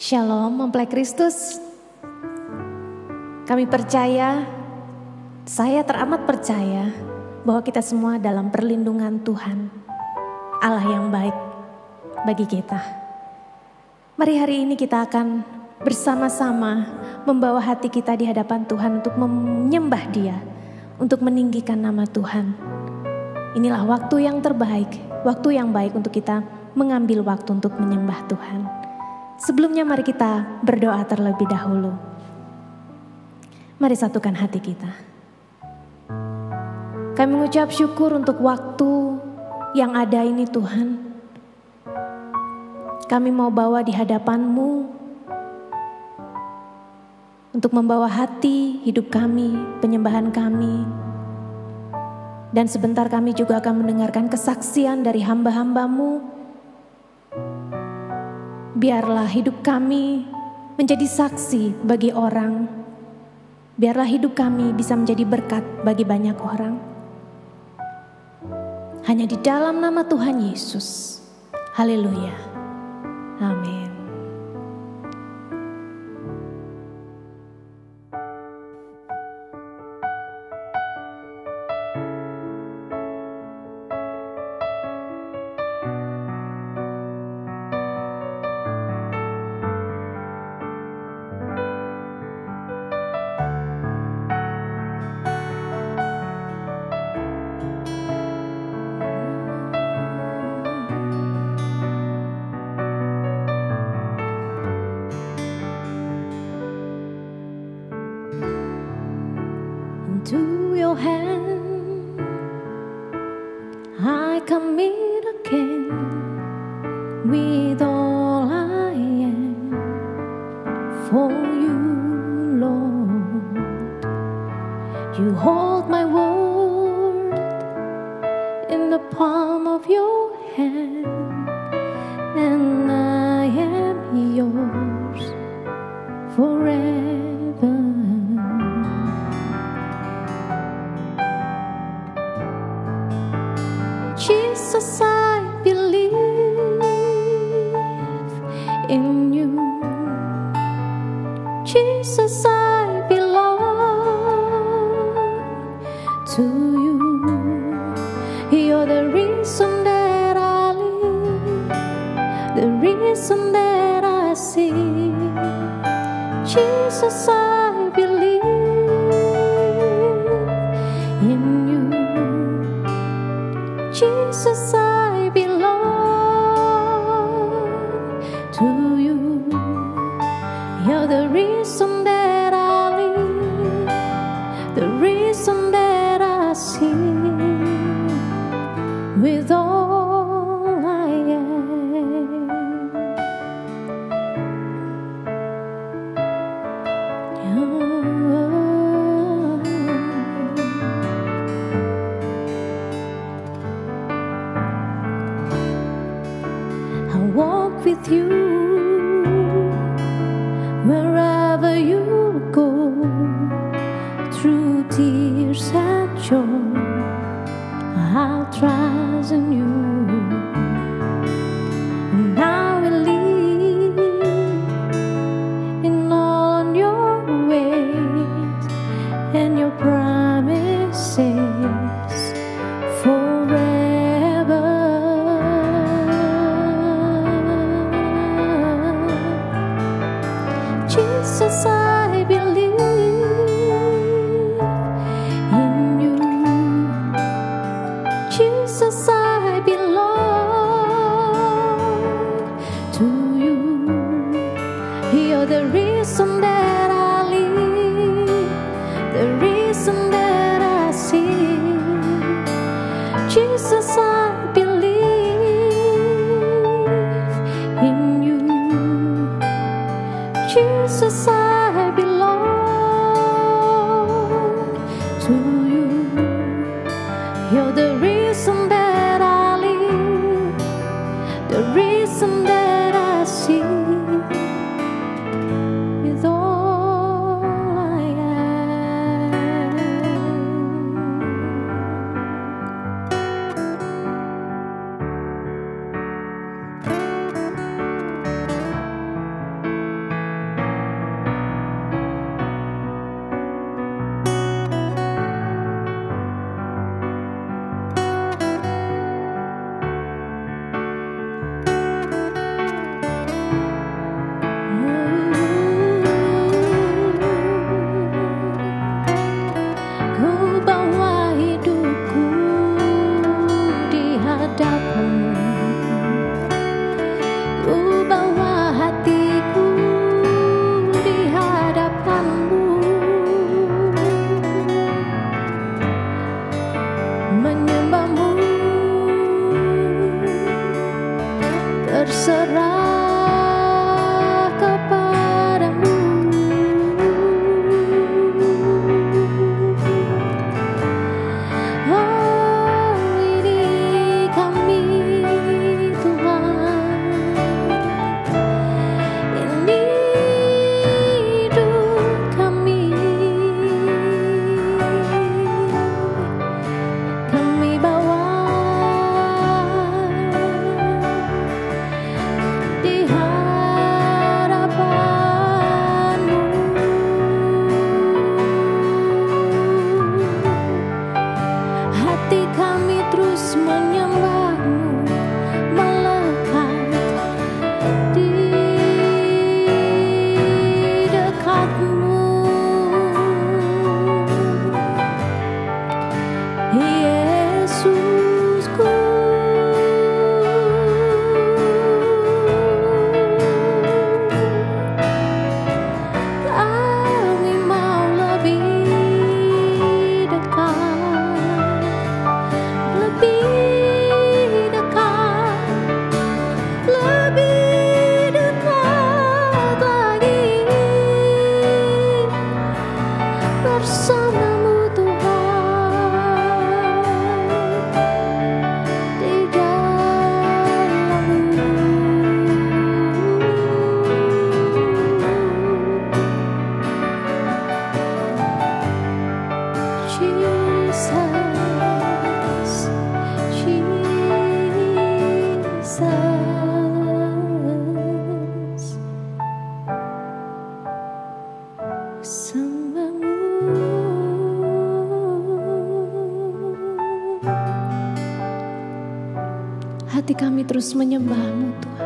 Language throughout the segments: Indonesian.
Shalom mempelai Kristus. Kami percaya, saya teramat percaya bahwa kita semua dalam perlindungan Tuhan, Allah yang baik bagi kita. Mari hari ini kita akan bersama-sama membawa hati kita di hadapan Tuhan untuk menyembah Dia, untuk meninggikan nama Tuhan. Inilah waktu yang terbaik, waktu yang baik untuk kita mengambil waktu untuk menyembah Tuhan. Sebelumnya mari kita berdoa terlebih dahulu. Mari satukan hati kita. Kami mengucap syukur untuk waktu yang ada ini Tuhan. Kami mau bawa di hadapan-Mu untuk membawa hati, hidup kami, penyembahan kami. Dan sebentar kami juga akan mendengarkan kesaksian dari hamba-hamba-Mu. Biarlah hidup kami menjadi saksi bagi orang. Biarlah hidup kami bisa menjadi berkat bagi banyak orang. Hanya di dalam nama Tuhan Yesus. Haleluya. Amin. To your hand I commit again with all I am for you, Lord. You hold my world in the palm of your hand, and I am yours forever. Jesus, I believe in you. Jesus, I belong to you. You're the reason that I live, the reason that I see. Jesus, I believe in you. Jesus, I belong to you. You're the reason that I live, the reason that I see. With all I am, I walk with you wherever you go, through tears and joy. I'll trust in you, and I will live in all your ways and your promises forever. Jesus, I believe in you. Jesus, I belong to you. You're the reason that I live, the reason that I see. Jesus, I believe in you. Jesus, I belong to you. You're the reason that I live, the reason that I see. With all I am, Hati kami terus menyembah-Mu Tuhan.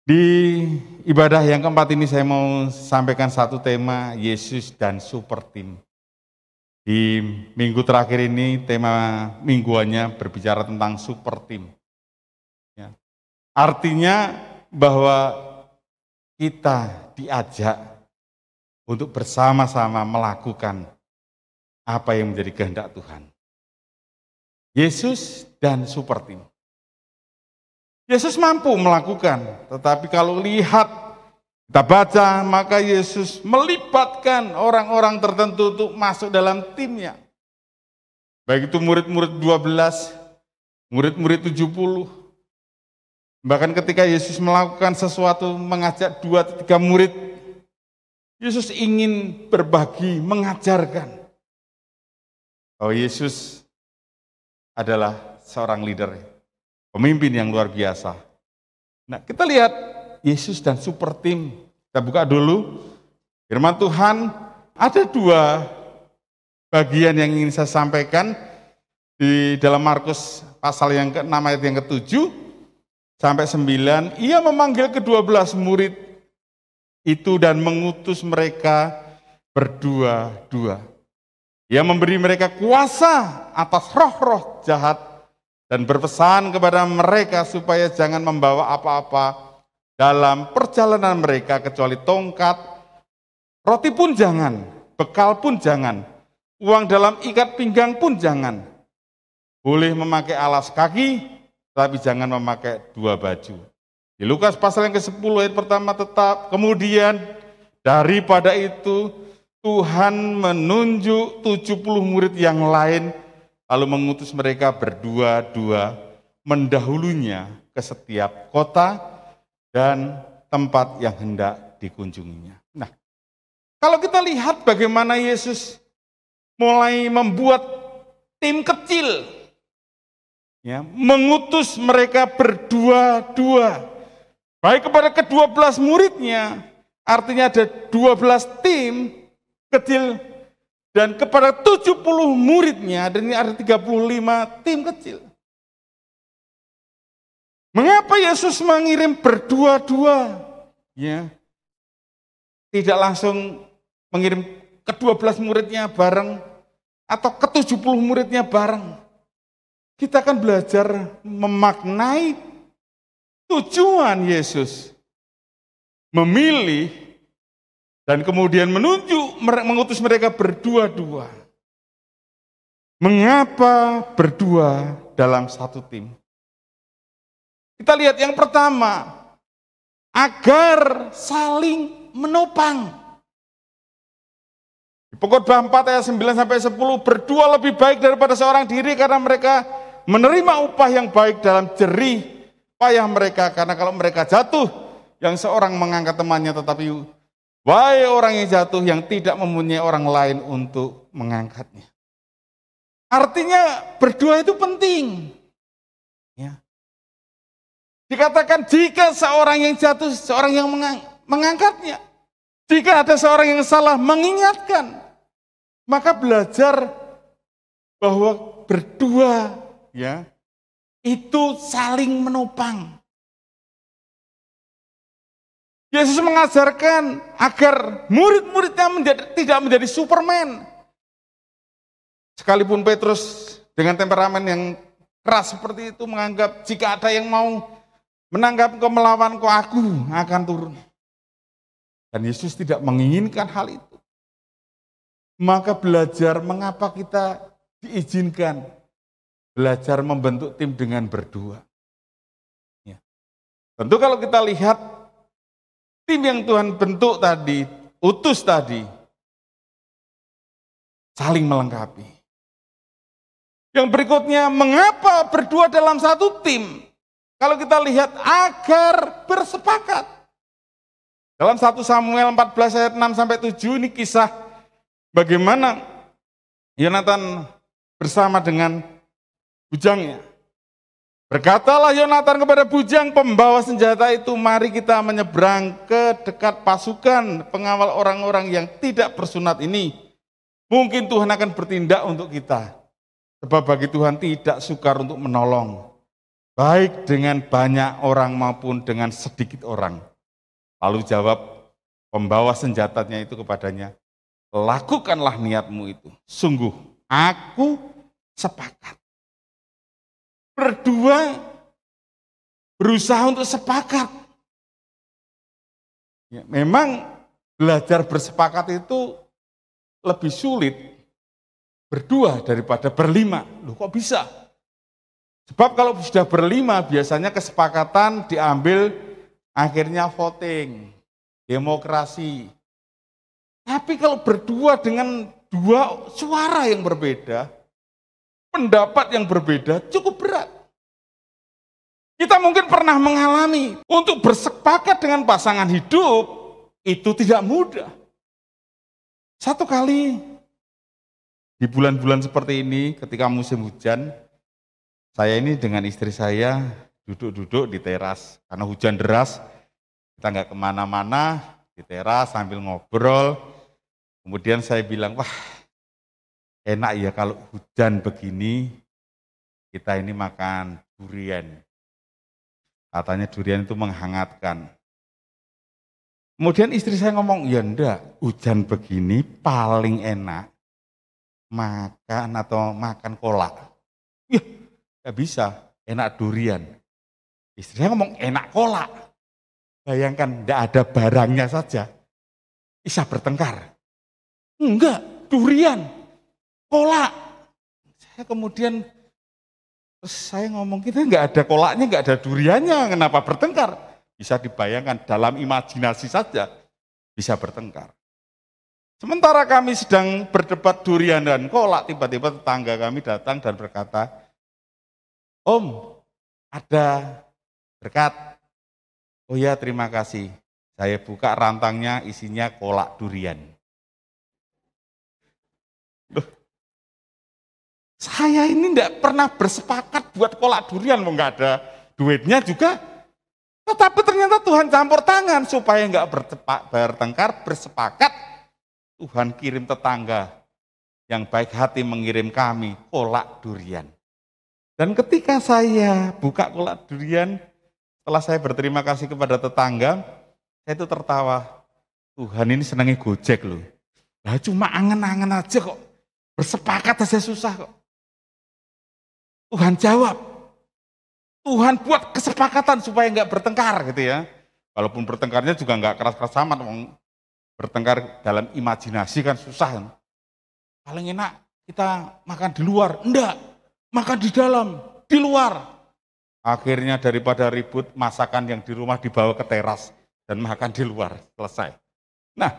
Di ibadah yang keempat ini saya mau sampaikan satu tema, Yesus dan Super Team. Di minggu terakhir ini tema mingguannya berbicara tentang Super Team. Ya. Artinya bahwa kita diajak untuk bersama-sama melakukan apa yang menjadi kehendak Tuhan. Yesus dan Super Team. Yesus mampu melakukan, tetapi kalau lihat, kita baca, maka Yesus melibatkan orang-orang tertentu untuk masuk dalam timnya. Baik itu murid-murid 12, murid-murid 70. Bahkan ketika Yesus melakukan sesuatu, mengajak 2-3 murid, Yesus ingin berbagi, mengajarkan. bahwa Yesus adalah seorang leader, pemimpin yang luar biasa. Nah, kita lihat Yesus dan super team. Kita buka dulu firman Tuhan. Ada dua bagian yang ingin saya sampaikan di dalam Markus pasal yang ke-6 ayat yang ke-7 sampai 9. Ia memanggil ke-12 murid itu dan mengutus mereka berdua-dua. Ia memberi mereka kuasa atas roh-roh jahat dan berpesan kepada mereka supaya jangan membawa apa-apa dalam perjalanan mereka kecuali tongkat, roti pun jangan, bekal pun jangan, uang dalam ikat pinggang pun jangan. Boleh memakai alas kaki, tapi jangan memakai dua baju. Di Lukas pasal yang ke-10 ayat pertama tetap, kemudian daripada itu Tuhan menunjuk 70 murid yang lain, lalu mengutus mereka berdua-dua mendahulunya ke setiap kota dan tempat yang hendak dikunjunginya. Nah, kalau kita lihat bagaimana Yesus mulai membuat tim kecil, ya, mengutus mereka berdua-dua, baik kepada ke-12 muridnya, artinya ada 12 tim kecil, dan kepada 70 muridnya, dan ini ada 35 tim kecil. Mengapa Yesus mengirim berdua-dua? Ya, tidak langsung mengirim ke-12 muridnya bareng, atau ke-70 muridnya bareng. Kita akan belajar memaknai tujuan Yesus memilih dan kemudian mengutus mereka berdua-dua. Mengapa berdua dalam satu tim? Kita lihat yang pertama, agar saling menopang. Di Pengkhotbah 4 ayat 9 sampai 10, berdua lebih baik daripada seorang diri karena mereka menerima upah yang baik dalam jerih payah mereka. Karena kalau mereka jatuh, yang seorang mengangkat temannya, tetapi wahai orang yang jatuh yang tidak mempunyai orang lain untuk mengangkatnya. Artinya berdua itu penting. Ya. Dikatakan jika seorang yang jatuh, seorang yang mengangkatnya. Jika ada seorang yang salah, mengingatkan. Maka belajar bahwa berdua, ya, itu saling menopang. Yesus mengajarkan agar murid-muridnya tidak menjadi Superman. Sekalipun Petrus dengan temperamen yang keras seperti itu menganggap jika ada yang mau menanggap kau melawan kau, aku akan turun. Dan Yesus tidak menginginkan hal itu. Maka belajar mengapa kita diizinkan belajar membentuk tim dengan berdua. Ya. Tentu kalau kita lihat tim yang Tuhan bentuk tadi, utus tadi, saling melengkapi. Yang berikutnya, mengapa berdua dalam satu tim? Kalau kita lihat, agar bersepakat. Dalam 1 Samuel 14 ayat 6 sampai 7 ini kisah bagaimana Yonatan bersama dengan bujangnya. Berkatalah Yonatan kepada bujang pembawa senjata itu, mari kita menyeberang ke dekat pasukan pengawal orang-orang yang tidak bersunat ini. Mungkin Tuhan akan bertindak untuk kita. Sebab bagi Tuhan tidak sukar untuk menolong. Baik dengan banyak orang maupun dengan sedikit orang. Lalu jawab pembawa senjatanya itu kepadanya, lakukanlah niatmu itu. Sungguh aku sepakat. Berdua berusaha untuk sepakat. Ya, memang belajar bersepakat itu lebih sulit berdua daripada berlima. Loh kok bisa? Sebab kalau sudah berlima biasanya kesepakatan diambil akhirnya voting, demokrasi. Tapi kalau berdua dengan dua suara yang berbeda, pendapat yang berbeda cukup berat. Kita mungkin pernah mengalami untuk bersepakat dengan pasangan hidup itu tidak mudah. Satu kali Di bulan-bulan seperti ini, ketika musim hujan, saya ini dengan istri saya duduk-duduk di teras. Karena hujan deras, kita nggak kemana-mana, di teras sambil ngobrol. Kemudian saya bilang, wah enak ya kalau hujan begini, kita ini makan durian. Katanya durian itu menghangatkan. Kemudian istri saya ngomong, ya enggak, hujan begini paling enak makan kolak. Ya, gak bisa, enak durian. Istri saya ngomong enak kolak. Bayangkan, enggak ada barangnya saja, bisa bertengkar. Enggak, durian, kolak. Saya ngomong, kita enggak ada kolaknya, enggak ada duriannya, kenapa bertengkar? Bisa dibayangkan, dalam imajinasi saja bisa bertengkar. Sementara kami sedang berdebat durian dan kolak, tiba-tiba tetangga kami datang dan berkata, Om, ada berkat. Oh ya, terima kasih. Saya buka rantangnya, isinya kolak durian. Loh, saya ini tidak pernah bersepakat buat kolak durian, mau nggak ada duitnya juga. Tetapi ternyata Tuhan campur tangan supaya nggak bertengkar, bersepakat. Tuhan kirim tetangga yang baik hati mengirim kami kolak durian. Dan ketika saya buka kolak durian, setelah saya berterima kasih kepada tetangga, saya itu tertawa. Tuhan ini senangnya Gojek loh. Lah cuma angen-angen aja kok, bersepakat aja susah kok. Tuhan jawab. Tuhan buat kesepakatan supaya nggak bertengkar gitu ya. Walaupun bertengkarnya juga nggak keras-keras amat. Bertengkar dalam imajinasi kan susah. Paling enak kita makan di luar. Enggak, makan di dalam, di luar. Akhirnya daripada ribut, masakan yang di rumah dibawa ke teras dan makan di luar. Selesai. Nah,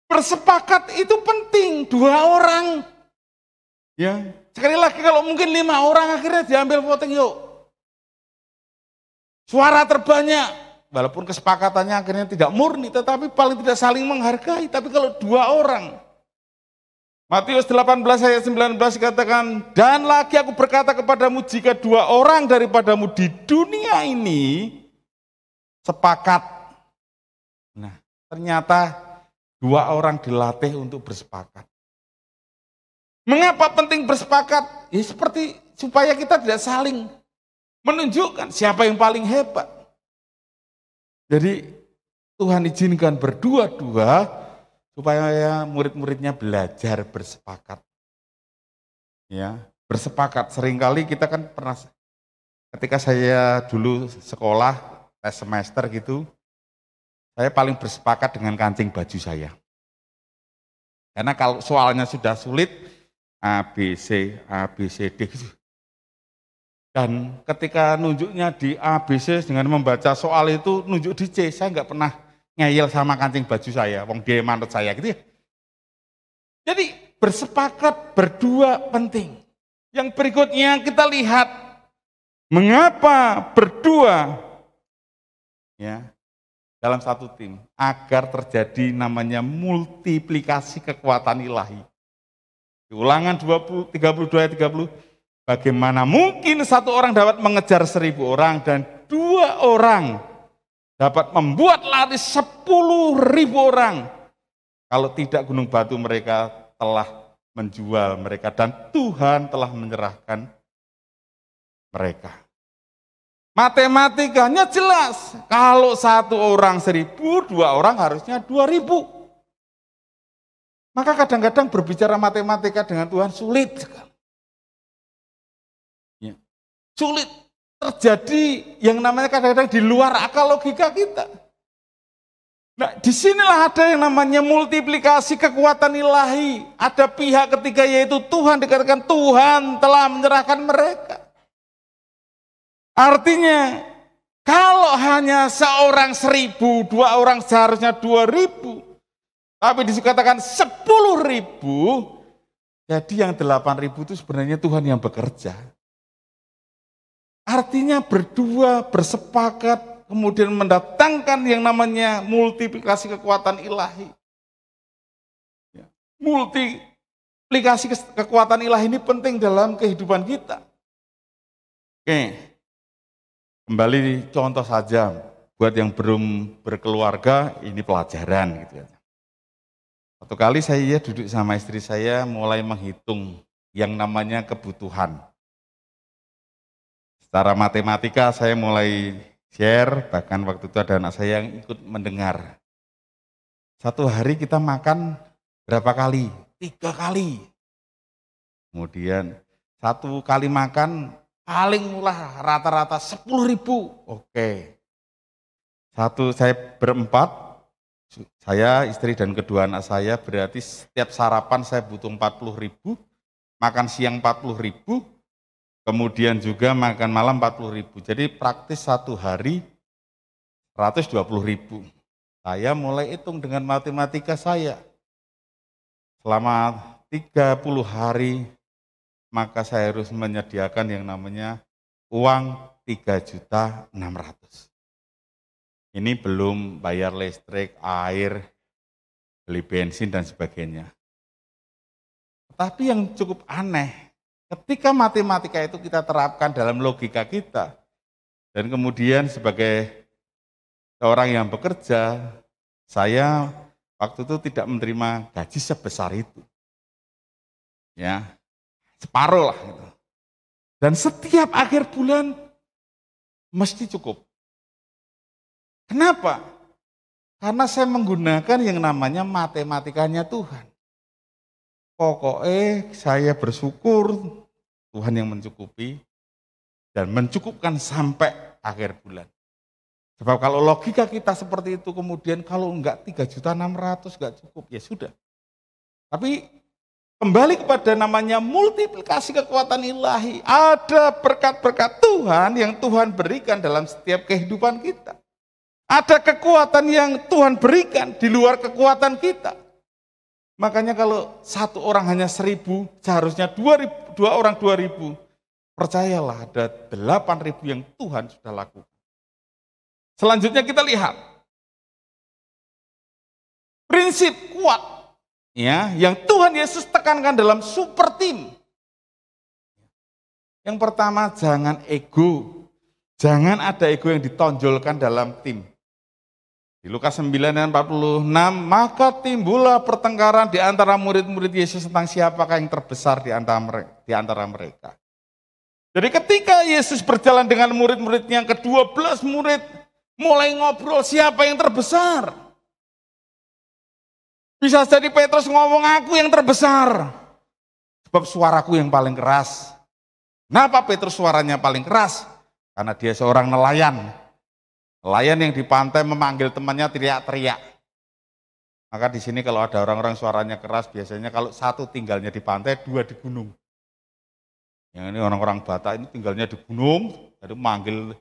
bersepakat itu penting. 2 orang. Ya, sekali lagi kalau mungkin 5 orang akhirnya diambil voting yuk. Suara terbanyak. Walaupun kesepakatannya akhirnya tidak murni, tetapi paling tidak saling menghargai. Tapi kalau 2 orang, Matius 18 ayat 19 katakan, dan lagi aku berkata kepadamu, jika 2 orang daripadamu di dunia ini sepakat. Nah, ternyata 2 orang dilatih untuk bersepakat. Mengapa penting bersepakat? Ya seperti supaya kita tidak saling menunjukkan siapa yang paling hebat. Jadi Tuhan izinkan berdua-dua supaya murid-muridnya belajar bersepakat. Ya, bersepakat. Seringkali kita kan pernah, ketika saya dulu sekolah, tes semester gitu, saya paling bersepakat dengan kancing baju saya. Karena kalau soalnya sudah sulit, A, B, C, D gitu. Dan ketika nunjuknya di A, B, C dengan membaca soal itu nunjuk di C, saya nggak pernah ngeyel sama kancing baju saya, wong dia manut saya gitu ya. Jadi bersepakat berdua penting. Yang berikutnya kita lihat mengapa berdua ya dalam satu tim agar terjadi namanya multiplikasi kekuatan ilahi. Di Ulangan 32 ayat 30. Bagaimana mungkin 1 orang dapat mengejar 1000 orang dan 2 orang dapat membuat lari 10.000 orang. Kalau tidak gunung batu mereka telah menjual mereka dan Tuhan telah menyerahkan mereka. Matematikanya jelas, kalau 1 orang 1000, 2 orang harusnya 2000. Maka kadang-kadang berbicara matematika dengan Tuhan sulit sekali. Sulit terjadi yang namanya kadang-kadang di luar akal logika kita. Nah, disinilah ada yang namanya multiplikasi kekuatan ilahi. Ada pihak ketiga yaitu Tuhan, dikatakan Tuhan telah menyerahkan mereka. Artinya, kalau hanya seorang 1000, 2 orang seharusnya 2000. Tapi dikatakan 10.000, jadi yang 8.000 itu sebenarnya Tuhan yang bekerja. Artinya berdua bersepakat kemudian mendatangkan yang namanya multiplikasi kekuatan ilahi. Multiplikasi aplikasi kekuatan ilahi ini penting dalam kehidupan kita. Oke, kembali contoh saja, buat yang belum berkeluarga, ini pelajaran gitu ya. Satu kali saya duduk sama istri saya mulai menghitung yang namanya kebutuhan. Secara matematika saya mulai share, bahkan waktu itu ada anak saya yang ikut mendengar. Satu hari kita makan berapa kali? 3 kali. Kemudian satu kali makan paling murah rata-rata 10.000. Oke. Saya berempat, saya, istri dan kedua anak saya, berarti setiap sarapan saya butuh 40.000, makan siang 40.000, kemudian juga makan malam 40.000. Jadi praktis satu hari 120.000. Saya mulai hitung dengan matematika saya. Selama 30 hari, maka saya harus menyediakan yang namanya uang 3.600.000. Ini belum bayar listrik, air, beli bensin dan sebagainya. Tapi yang cukup aneh, ketika matematika itu kita terapkan dalam logika kita, dan kemudian sebagai seorang yang bekerja, saya waktu itu tidak menerima gaji sebesar itu. Ya, separuh lah gitu. Dan setiap akhir bulan mesti cukup. Kenapa? Karena saya menggunakan yang namanya matematikanya Tuhan. Pokoknya saya bersyukur Tuhan yang mencukupi dan mencukupkan sampai akhir bulan. Sebab kalau logika kita seperti itu kemudian kalau enggak 3.600.000 enggak cukup, ya sudah. Tapi kembali kepada namanya multiplikasi kekuatan ilahi. Ada berkat-berkat Tuhan yang Tuhan berikan dalam setiap kehidupan kita. Ada kekuatan yang Tuhan berikan di luar kekuatan kita. Makanya kalau satu orang hanya 1.000, seharusnya 2 orang 2.000. Percayalah ada 8.000 yang Tuhan sudah lakukan. Selanjutnya kita lihat. Prinsip kuat ya, yang Tuhan Yesus tekankan dalam super team. Yang pertama, jangan ego. Jangan ada ego yang ditonjolkan dalam tim. Di Lukas 9:46, maka timbullah pertengkaran di antara murid-murid Yesus tentang siapakah yang terbesar di antara mereka. Jadi ketika Yesus berjalan dengan murid-muridnya, ke-12 murid mulai ngobrol siapa yang terbesar. Bisa jadi Petrus ngomong aku yang terbesar, sebab suaraku yang paling keras. Kenapa Petrus suaranya paling keras? Karena dia seorang nelayan. Nelayan yang di pantai memanggil temannya teriak-teriak. Maka di sini kalau ada orang-orang suaranya keras, biasanya kalau satu tinggalnya di pantai, 2 di gunung. Yang ini orang-orang Batak ini tinggalnya di gunung, jadi manggil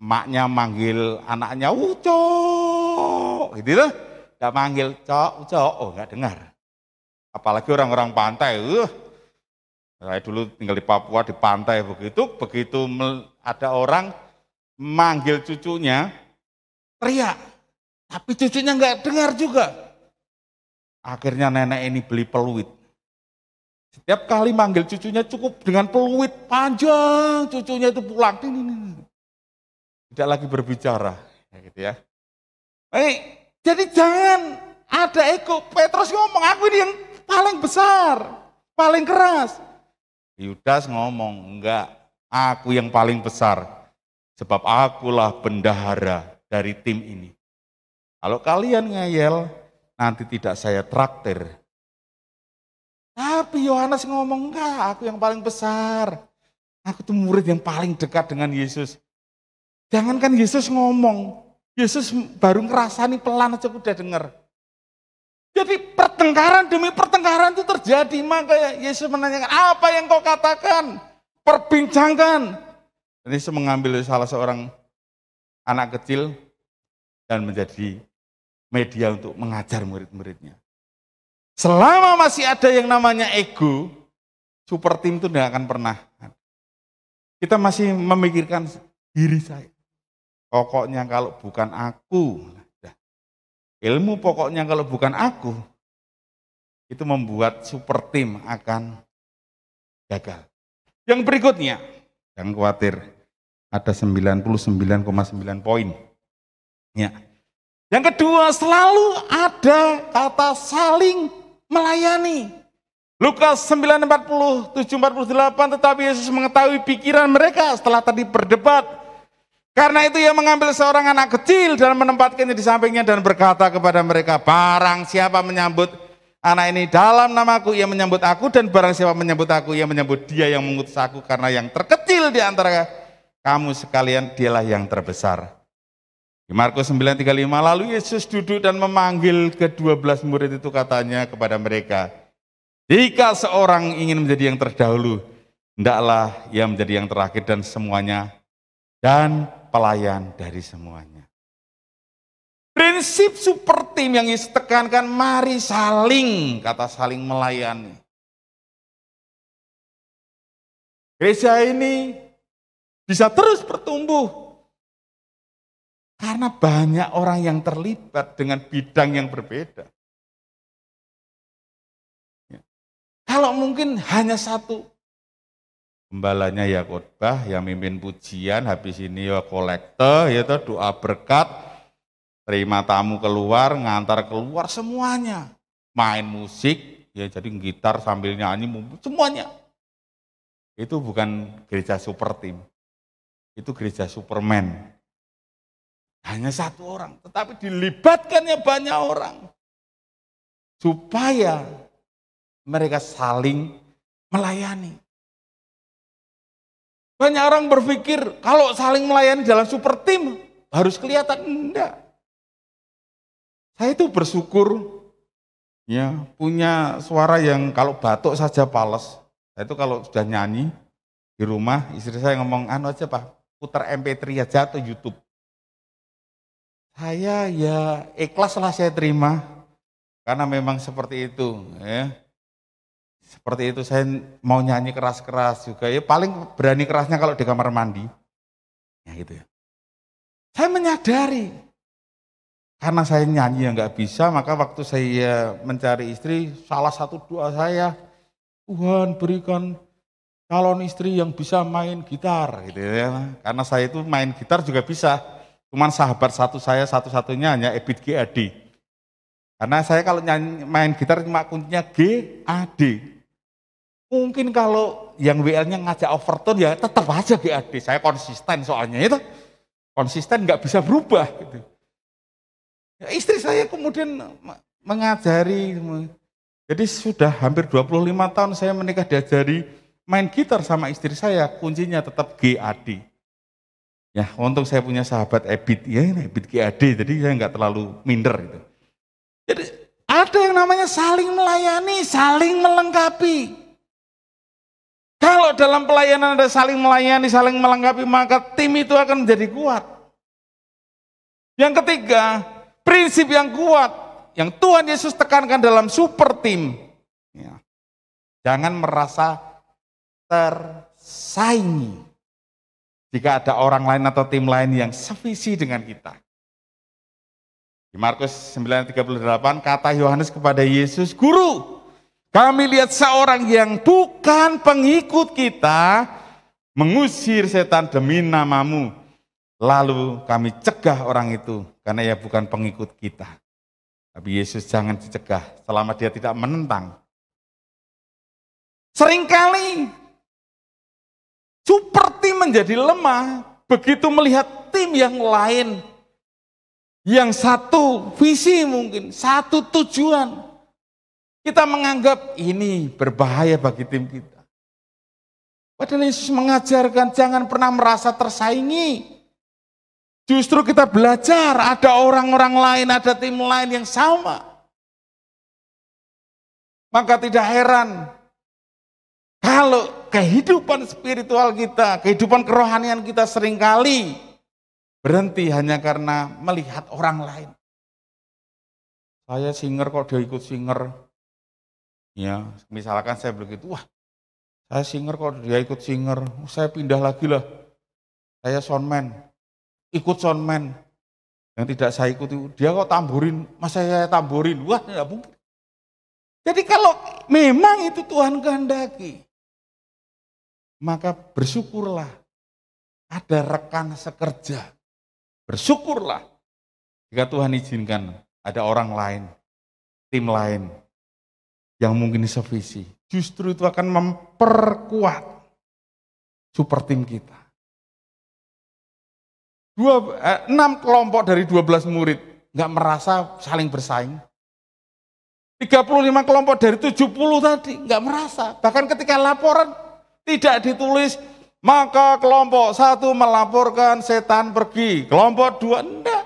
emaknya, manggil anaknya, ucok, gitu loh. Gak manggil cok, oh gak dengar. Apalagi orang-orang pantai, saya dulu tinggal di Papua, di pantai begitu ada orang manggil cucunya, teriak, tapi cucunya nggak dengar juga. Akhirnya nenek ini beli peluit. Setiap kali manggil cucunya cukup dengan peluit panjang, cucunya itu pulang. Tidak lagi berbicara, gitu ya. Jadi jangan ada ego. Petrus ngomong, aku ini yang paling besar, paling keras. Yudas ngomong, enggak, aku yang paling besar. Sebab akulah bendahara dari tim ini. Kalau kalian ngeyel, nanti tidak saya traktir. Tapi Yohanes ngomong, enggak, aku yang paling besar. Aku tuh murid yang paling dekat dengan Yesus. Jangankan Yesus ngomong, Yesus baru ngerasani pelan aja udah dengar. Jadi pertengkaran demi pertengkaran itu terjadi. Maka Yesus menanyakan, apa yang kau katakan? Perbincangkan. Dan Yesus mengambil salah seorang anak kecil dan menjadi media untuk mengajar murid-muridnya. Selama masih ada yang namanya ego, super team itu tidak akan pernah. Kita masih memikirkan diri saya. Pokoknya kalau bukan aku, ilmu pokoknya kalau bukan aku, itu membuat super tim akan gagal. Yang berikutnya, jangan khawatir, ada 99,9 poin. Ya. Yang kedua, selalu ada kata saling melayani. Lukas 9:47-48, tetapi Yesus mengetahui pikiran mereka setelah tadi berdebat. Karena itu ia mengambil seorang anak kecil dan menempatkannya di sampingnya dan berkata kepada mereka, barang siapa menyambut anak ini dalam namaku, ia menyambut aku, dan barang siapa menyambut aku, ia menyambut dia yang mengutus aku, karena yang terkecil di antara kamu sekalian dialah yang terbesar. Di Markus 9:35, lalu Yesus duduk dan memanggil ke-12 murid itu, katanya kepada mereka, jika seorang ingin menjadi yang terdahulu, hendaklah ia menjadi yang terakhir dan semuanya, dan pelayan dari semuanya. Prinsip super tim yang Yesus tekankan, mari saling, kata saling melayani. Gereja ini bisa terus bertumbuh karena banyak orang yang terlibat dengan bidang yang berbeda. Kalau mungkin hanya satu, gembalanya ya khotbah, yang mimpin pujian, habis ini ya kolekte, ya doa berkat, terima tamu keluar, ngantar keluar, semuanya. Main musik, ya jadi gitar sambil nyanyi, semuanya. Itu bukan gereja super tim, itu gereja Superman. Hanya satu orang, tetapi dilibatkannya banyak orang. Supaya mereka saling melayani. Banyak orang berpikir kalau saling melayani dalam super tim harus kelihatan, enggak. Saya itu bersyukur ya punya suara yang kalau batuk saja pales. Saya itu kalau sudah nyanyi di rumah, istri saya ngomong, anu aja Pak, putar MP3 aja atau YouTube. Saya ya ikhlaslah saya terima karena memang seperti itu ya. Seperti itu, saya mau nyanyi keras-keras juga, ya paling berani kerasnya kalau di kamar mandi. Ya gitu ya. Saya menyadari, karena saya nyanyi yang nggak bisa, maka waktu saya mencari istri, salah satu doa saya, Tuhan berikan calon istri yang bisa main gitar. Gitu ya. Karena saya itu main gitar juga bisa, cuman sahabat saya satu-satunya hanya Ebit GAD. Karena saya kalau nyanyi, main gitar cuma kuncinya G, A, D. Mungkin kalau yang WL-nya ngajak overtone ya tetap aja GAD. Saya konsisten soalnya itu. Konsisten nggak bisa berubah. Gitu. Ya, istri saya kemudian mengajari. Jadi sudah hampir 25 tahun saya menikah, diajari main gitar sama istri saya. Kuncinya tetap GAD. Ya untung saya punya sahabat Ebit, ya Ebit GAD. Jadi saya nggak terlalu minder. Gitu. Jadi ada yang namanya saling melayani, saling melengkapi. Kalau dalam pelayanan ada saling melayani, saling melengkapi, maka tim itu akan menjadi kuat. Yang ketiga, prinsip yang kuat, yang Tuhan Yesus tekankan dalam super tim. Ya. Jangan merasa tersaingi jika ada orang lain atau tim lain yang sevisi dengan kita. Di Markus 9:38, kata Yohanes kepada Yesus, Guru, kami lihat seorang yang bukan pengikut kita mengusir setan demi namamu. Lalu kami cegah orang itu karena ia bukan pengikut kita. Tapi Yesus jangan dicegah selama dia tidak menentang. Seringkali super tim menjadi lemah begitu melihat tim yang lain. Yang satu visi mungkin, satu tujuan. Kita menganggap ini berbahaya bagi tim kita. Padahal Yesus mengajarkan jangan pernah merasa tersaingi. Justru kita belajar ada orang-orang lain, ada tim lain yang sama. Maka tidak heran kalau kehidupan spiritual kita, kehidupan kerohanian kita seringkali berhenti hanya karena melihat orang lain. Saya singer kok dia ikut singer. Ya, misalkan saya begitu, wah saya singer kok dia ikut singer, saya pindah lagi lah. Saya soundman, ikut soundman. Yang tidak saya ikuti, dia kok tamburin, masa saya tamburin, wah tidak mungkin. Jadi kalau memang itu Tuhan kehendaki, maka bersyukurlah ada rekan sekerja. Bersyukurlah jika Tuhan izinkan ada orang lain, tim lain yang mungkin sevisi. Justru itu akan memperkuat super tim kita. 6 kelompok dari 12 murid nggak merasa saling bersaing. 35 kelompok dari 70 tadi nggak merasa. Bahkan ketika laporan tidak ditulis, maka kelompok 1 melaporkan setan pergi, kelompok 2 enggak.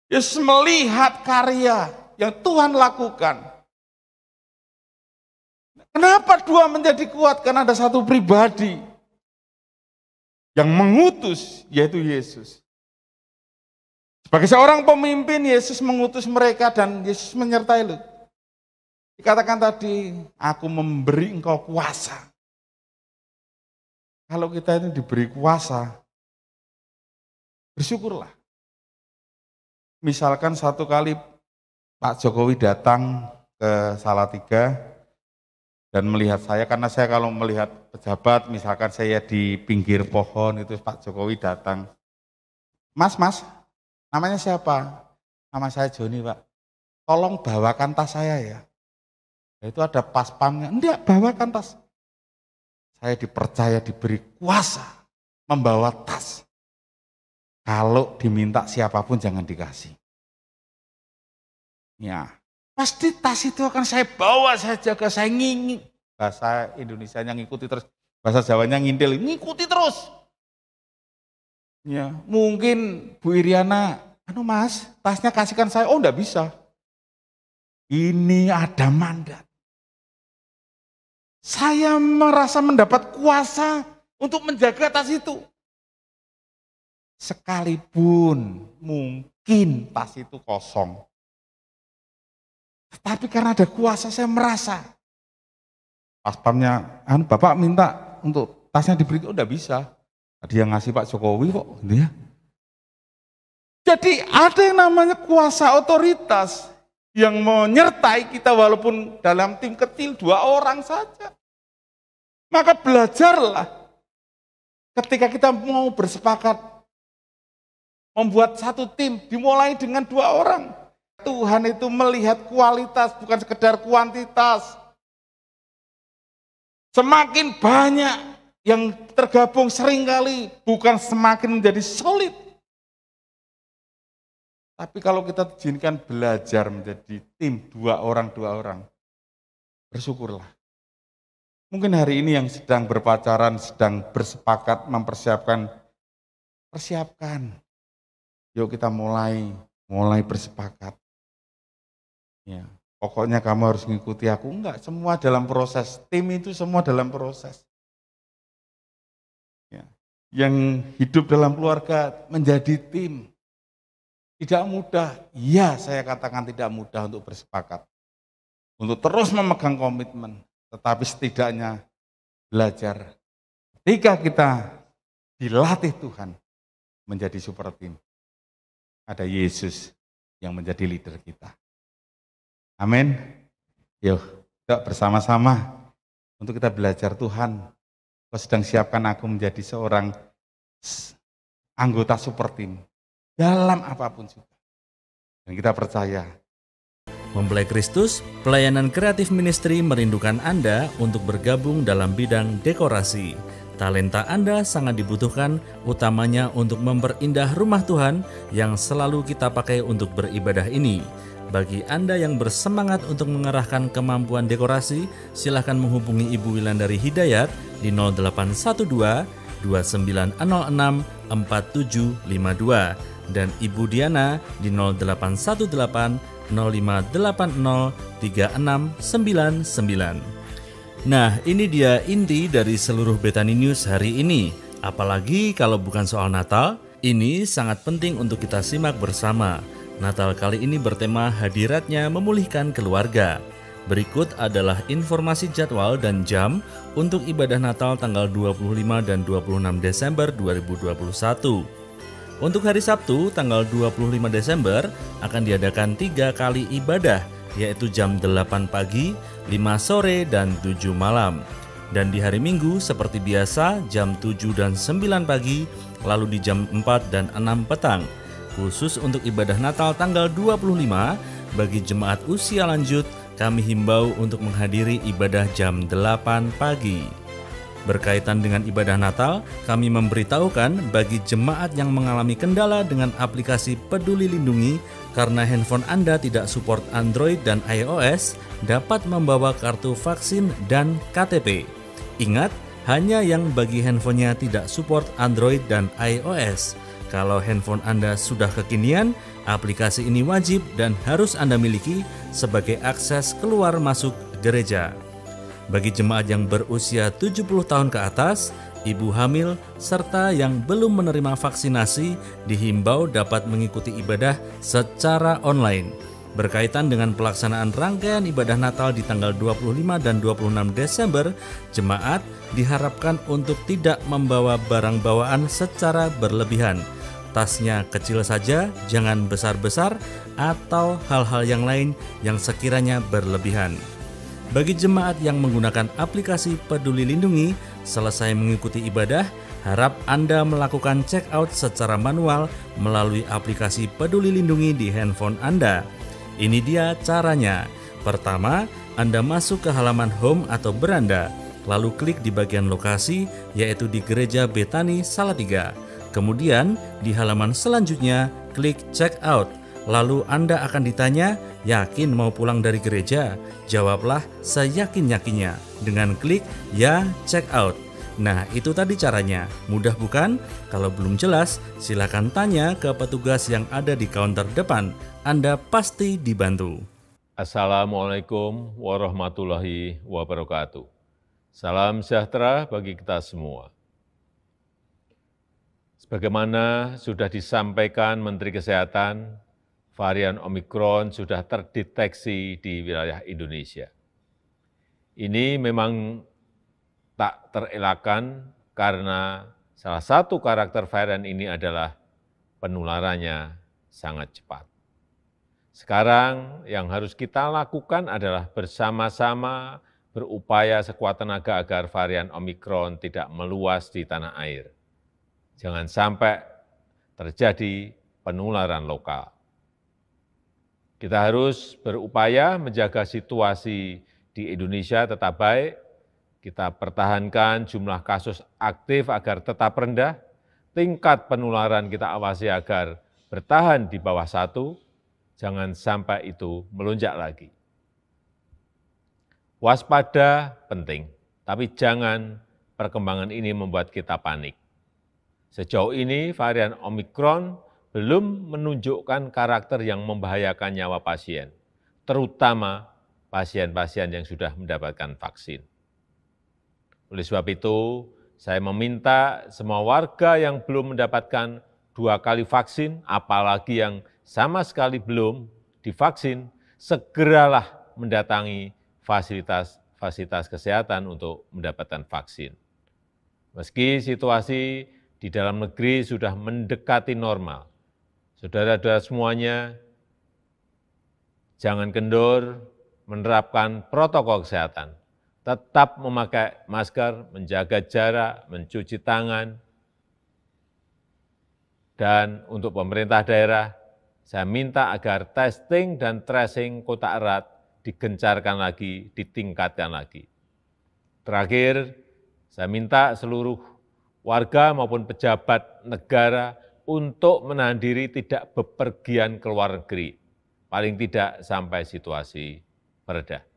Yesus melihat karya yang Tuhan lakukan. Kenapa 2 menjadi kuat? Karena ada satu pribadi yang mengutus, yaitu Yesus. Sebagai seorang pemimpin, Yesus mengutus mereka dan Yesus menyertai lu. Dikatakan tadi, aku memberi engkau kuasa. Kalau kita ini diberi kuasa, bersyukurlah. Misalkan satu kali Pak Jokowi datang ke Salatiga dan melihat saya, karena saya kalau melihat pejabat, misalkan saya di pinggir pohon, itu Pak Jokowi datang. Mas, namanya siapa? Nama saya Joni, Pak. Tolong bawakan tas saya ya. Itu ada paspamnya. Enggak, bawakan tas. Saya dipercaya diberi kuasa membawa tas. Kalau diminta siapapun jangan dikasih. Ya, pasti tas itu akan saya bawa, saya jaga, saya ngingin. Bahasa Indonesianya ngikuti terus, bahasa Jawanya ngintil, ngikuti terus. Ya, mungkin Bu Iriana, Mas, tasnya kasihkan saya. Oh, enggak bisa. Ini ada mandat. Saya merasa mendapat kuasa untuk menjaga tas itu. Sekalipun mungkin tas itu kosong. Tapi karena ada kuasa saya merasa. Paspamnya, Bapak minta untuk tasnya diberi, oh enggak bisa. Tadi yang ngasih Pak Jokowi kok, gitu ya. Jadi ada yang namanya kuasa otoritas yang menyertai kita walaupun dalam tim kecil 2 orang saja. Maka belajarlah ketika kita mau bersepakat membuat satu tim, dimulai dengan 2 orang. Tuhan itu melihat kualitas, bukan sekedar kuantitas. Semakin banyak yang tergabung seringkali bukan semakin menjadi solid. Tapi kalau kita izinkan belajar menjadi tim 2 orang, bersyukurlah. Mungkin hari ini yang sedang berpacaran, sedang bersepakat mempersiapkan, persiapkan. Yuk kita mulai bersepakat. Ya, pokoknya kamu harus mengikuti aku. Enggak, semua dalam proses. Tim itu semua dalam proses. Ya. Yang hidup dalam keluarga menjadi tim. Tidak mudah. Iya, saya katakan tidak mudah untuk bersepakat. Untuk terus memegang komitmen. Tetapi setidaknya belajar. Ketika kita dilatih Tuhan menjadi super tim. Ada Yesus yang menjadi leader kita. Amin. Yuk, bersama-sama untuk kita belajar Tuhan. Kau sedang siapkan aku menjadi seorang anggota super tim. Dalam apapun juga. Dan kita percaya. Mempelai Kristus, pelayanan kreatif ministry merindukan Anda untuk bergabung dalam bidang dekorasi. Talenta Anda sangat dibutuhkan, utamanya untuk memperindah rumah Tuhan yang selalu kita pakai untuk beribadah ini. Bagi Anda yang bersemangat untuk mengerahkan kemampuan dekorasi, silakan menghubungi Ibu Wilandari Hidayat di 0812 2906 4752 dan Ibu Diana di 0818 0580 3699. Nah, ini dia inti dari seluruh Betani News hari ini. Apalagi kalau bukan soal Natal, ini sangat penting untuk kita simak bersama. Natal kali ini bertema hadiratnya memulihkan keluarga. Berikut adalah informasi jadwal dan jam untuk ibadah Natal tanggal 25 dan 26 Desember 2021. Untuk hari Sabtu tanggal 25 Desember akan diadakan 3 kali ibadah yaitu jam 8 pagi, 5 sore, dan 7 malam. Dan di hari Minggu seperti biasa jam 7 dan 9 pagi, lalu di jam 4 dan 6 petang. Khusus untuk ibadah Natal tanggal 25, bagi jemaat usia lanjut, kami himbau untuk menghadiri ibadah jam 8 pagi. Berkaitan dengan ibadah Natal, kami memberitahukan bagi jemaat yang mengalami kendala dengan aplikasi Peduli Lindungi karena handphone Anda tidak support Android dan iOS, dapat membawa kartu vaksin dan KTP. Ingat, hanya yang bagi handphonenya tidak support Android dan iOS. Kalau handphone Anda sudah kekinian, aplikasi ini wajib dan harus Anda miliki sebagai akses keluar masuk gereja. Bagi jemaat yang berusia 70 tahun ke atas, ibu hamil, serta yang belum menerima vaksinasi, dihimbau dapat mengikuti ibadah secara online. Berkaitan dengan pelaksanaan rangkaian ibadah Natal di tanggal 25 dan 26 Desember, jemaat diharapkan untuk tidak membawa barang bawaan secara berlebihan. Tasnya kecil saja, jangan besar-besar, atau hal-hal yang lain yang sekiranya berlebihan. Bagi jemaat yang menggunakan aplikasi Peduli Lindungi, selesai mengikuti ibadah, harap Anda melakukan check out secara manual melalui aplikasi Peduli Lindungi di handphone Anda. Ini dia caranya. Pertama, Anda masuk ke halaman home atau beranda, lalu klik di bagian lokasi, yaitu di Gereja Betani Salatiga. Kemudian, di halaman selanjutnya, klik check out. Lalu Anda akan ditanya, yakin mau pulang dari gereja? Jawablah seyakin-yakinnya dengan klik ya check out. Nah, itu tadi caranya. Mudah bukan? Kalau belum jelas, silakan tanya ke petugas yang ada di counter depan. Anda pasti dibantu. Assalamualaikum warahmatullahi wabarakatuh. Salam sejahtera bagi kita semua. Sebagaimana sudah disampaikan Menteri Kesehatan, varian Omikron sudah terdeteksi di wilayah Indonesia. Ini memang tak terelakkan karena salah satu karakter varian ini adalah penularannya sangat cepat. Sekarang yang harus kita lakukan adalah bersama-sama berupaya sekuat tenaga agar varian Omikron tidak meluas di tanah air. Jangan sampai terjadi penularan lokal. Kita harus berupaya menjaga situasi di Indonesia tetap baik, kita pertahankan jumlah kasus aktif agar tetap rendah, tingkat penularan kita awasi agar bertahan di bawah 1, jangan sampai itu melonjak lagi. Waspada penting, tapi jangan perkembangan ini membuat kita panik. Sejauh ini varian Omikron belum menunjukkan karakter yang membahayakan nyawa pasien, terutama pasien-pasien yang sudah mendapatkan vaksin. Oleh sebab itu, saya meminta semua warga yang belum mendapatkan 2 kali vaksin, apalagi yang sama sekali belum divaksin, segeralah mendatangi fasilitas kesehatan untuk mendapatkan vaksin. Meski situasi di dalam negeri sudah mendekati normal, saudara-saudara semuanya, jangan kendor menerapkan protokol kesehatan. Tetap memakai masker, menjaga jarak, mencuci tangan. Dan untuk pemerintah daerah, saya minta agar testing dan tracing kontak erat digencarkan lagi, ditingkatkan lagi. Terakhir, saya minta seluruh warga maupun pejabat negara untuk menahan diri tidak bepergian ke luar negeri, paling tidak sampai situasi mereda.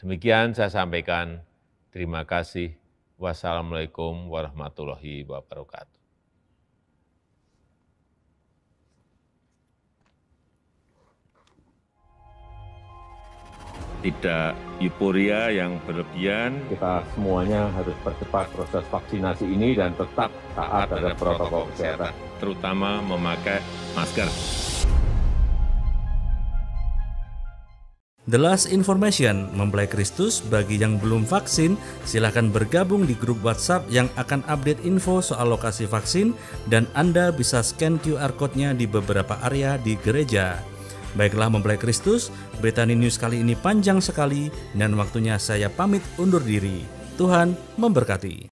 Demikian saya sampaikan. Terima kasih. Wassalamualaikum warahmatullahi wabarakatuh. Tidak euforia yang berlebihan. Kita semuanya harus percepat proses vaksinasi ini dan tetap taat terhadap protokol kesehatan, terutama memakai masker. The Last Information, Mempelai Kristus, bagi yang belum vaksin, silakan bergabung di grup WhatsApp yang akan update info soal lokasi vaksin dan Anda bisa scan QR Code-nya di beberapa area di gereja. Baiklah mempelai Kristus, Betani News kali ini panjang sekali dan waktunya saya pamit undur diri. Tuhan memberkati.